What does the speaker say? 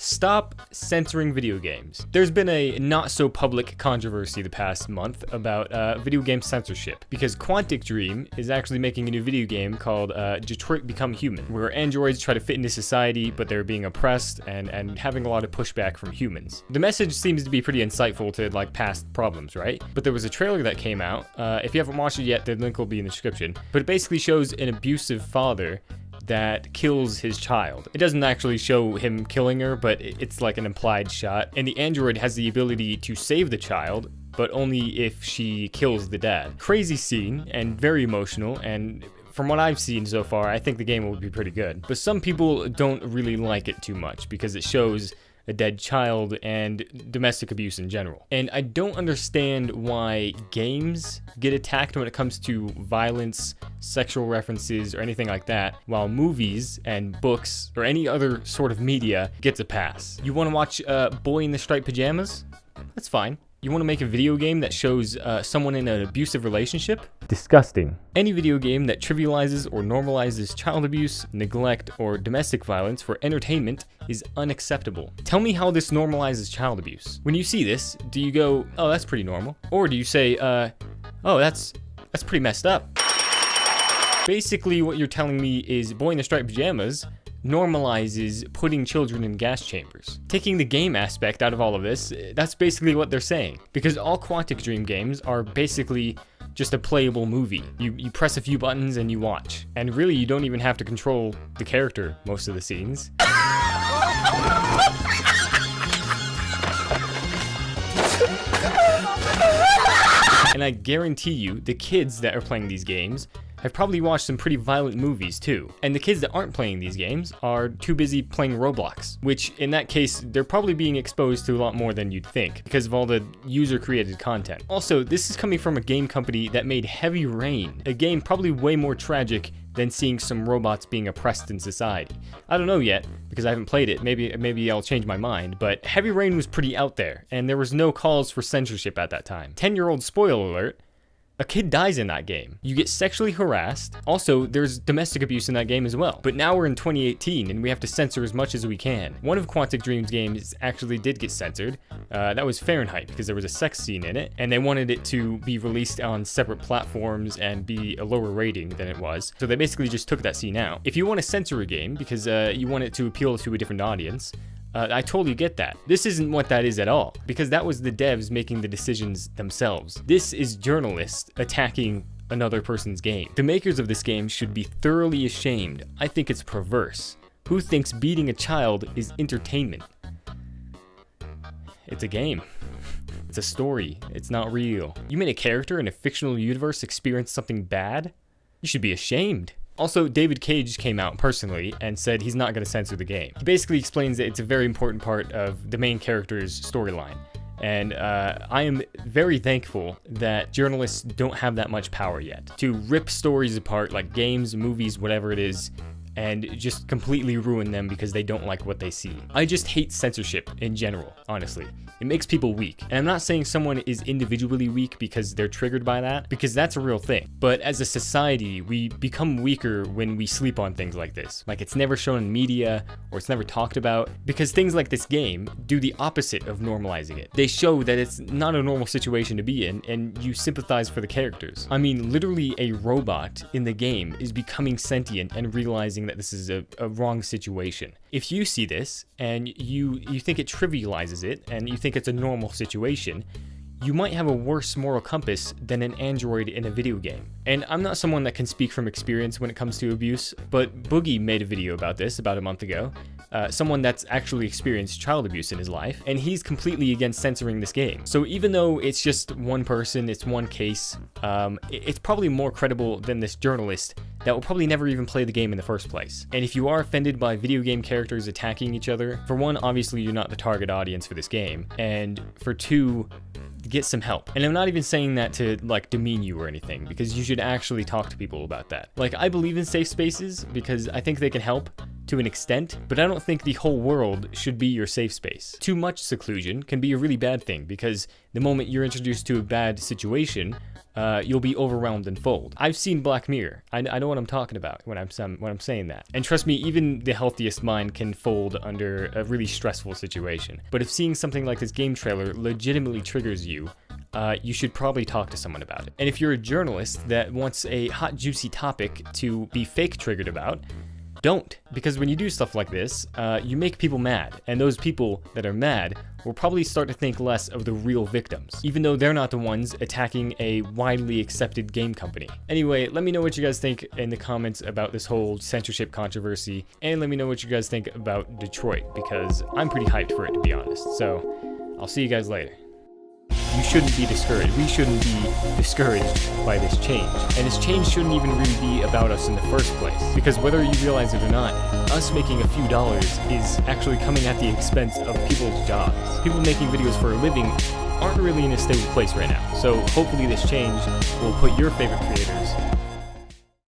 Stop censoring video games. There's been a not-so-public controversy the past month about video game censorship, because Quantic Dream is actually making a new video game called Detroit Become Human, where androids try to fit into society, but they're being oppressed and having a lot of pushback from humans. The message seems to be pretty insightful to like past problems, right? But there was a trailer that came out. If you haven't watched it yet, the link will be in the description. But it basically shows an abusive father that kills his child. It doesn't actually show him killing her, but it's like an implied shot. And the android has the ability to save the child, but only if she kills the dad. Crazy scene and very emotional, and from what I've seen so far, I think the game will be pretty good. But some people don't really like it too much because it shows a dead child and domestic abuse in general. And I don't understand why games get attacked when it comes to violence, sexual references, or anything like that, while movies and books or any other sort of media gets a pass. You want to watch Boy in the Striped Pajamas? That's fine. You want to make a video game that shows someone in an abusive relationship? Disgusting. Any video game that trivializes or normalizes child abuse, neglect, or domestic violence for entertainment is unacceptable. Tell me how this normalizes child abuse. When you see this, do you go, oh, that's pretty normal? Or do you say, oh, that's pretty messed up? Basically, what you're telling me is Boy in the Striped Pajamas normalizes putting children in gas chambers. Taking the game aspect out of all of this, that's basically what they're saying. Because all Quantic Dream games are basically just a playable movie. You press a few buttons and you watch. And really, you don't even have to control the character most of the scenes. And I guarantee you, the kids that are playing these games have probably watched some pretty violent movies too. And the kids that aren't playing these games are too busy playing Roblox, which in that case, they're probably being exposed to a lot more than you'd think because of all the user-created content. Also, this is coming from a game company that made Heavy Rain, a game probably way more tragic than seeing some robots being oppressed in society. I don't know yet, because I haven't played it. Maybe I'll change my mind, but Heavy Rain was pretty out there, and there was no calls for censorship at that time. 10-year-old spoiler alert, a kid dies in that game. You get sexually harassed. Also, there's domestic abuse in that game as well. But now we're in 2018 and we have to censor as much as we can. One of Quantic Dream's games actually did get censored. That was Fahrenheit because there was a sex scene in it and they wanted it to be released on separate platforms and be a lower rating than it was. So they basically just took that scene out. If you want to censor a game because you want it to appeal to a different audience, I totally get that. This isn't what that is at all, because that was the devs making the decisions themselves. This is journalists attacking another person's game. The makers of this game should be thoroughly ashamed. I think it's perverse. Who thinks beating a child is entertainment? It's a game. It's a story. It's not real. You made a character in a fictional universe experience something bad? You should be ashamed. Also, David Cage came out personally and said he's not going to censor the game. He basically explains that it's a very important part of the main character's storyline. And I am very thankful that journalists don't have that much power yet to rip stories apart like games, movies, whatever it is, and just completely ruin them because they don't like what they see. I just hate censorship in general, honestly. It makes people weak. And I'm not saying someone is individually weak because they're triggered by that, because that's a real thing. But as a society, we become weaker when we sleep on things like this. Like it's never shown in media or it's never talked about, because things like this game do the opposite of normalizing it. They show that it's not a normal situation to be in and you sympathize for the characters. I mean, literally a robot in the game is becoming sentient and realizing that this is a wrong situation. If you see this and you think it trivializes it and you think it's a normal situation, you might have a worse moral compass than an android in a video game. And I'm not someone that can speak from experience when it comes to abuse, but Boogie made a video about this about a month ago. Someone that's actually experienced child abuse in his life, and he's completely against censoring this game. So even though it's just one person, it's one case, it's probably more credible than this journalist that will probably never even play the game in the first place. And if you are offended by video game characters attacking each other, for one, obviously you're not the target audience for this game, and for two, get some help. And I'm not even saying that to like demean you or anything, because you should actually talk to people about that. Like, I believe in safe spaces because I think they can help, to an extent, but I don't think the whole world should be your safe space. Too much seclusion can be a really bad thing, because the moment you're introduced to a bad situation, you'll be overwhelmed and fold. I've seen Black Mirror. I know what I'm talking about when I'm saying that. And trust me, even the healthiest mind can fold under a really stressful situation. But if seeing something like this game trailer legitimately triggers you, you should probably talk to someone about it. And if you're a journalist that wants a hot, juicy topic to be fake triggered about, don't. Because when you do stuff like this, you make people mad. And those people that are mad will probably start to think less of the real victims, even though they're not the ones attacking a widely accepted game company. Anyway, let me know what you guys think in the comments about this whole censorship controversy, and let me know what you guys think about Detroit, because I'm pretty hyped for it, to be honest. So, I'll see you guys later. You shouldn't be discouraged. We shouldn't be discouraged by this change. And this change shouldn't even really be about us in the first place. Because whether you realize it or not, us making a few dollars is actually coming at the expense of people's jobs. People making videos for a living aren't really in a stable place right now. So hopefully this change will put your favorite creators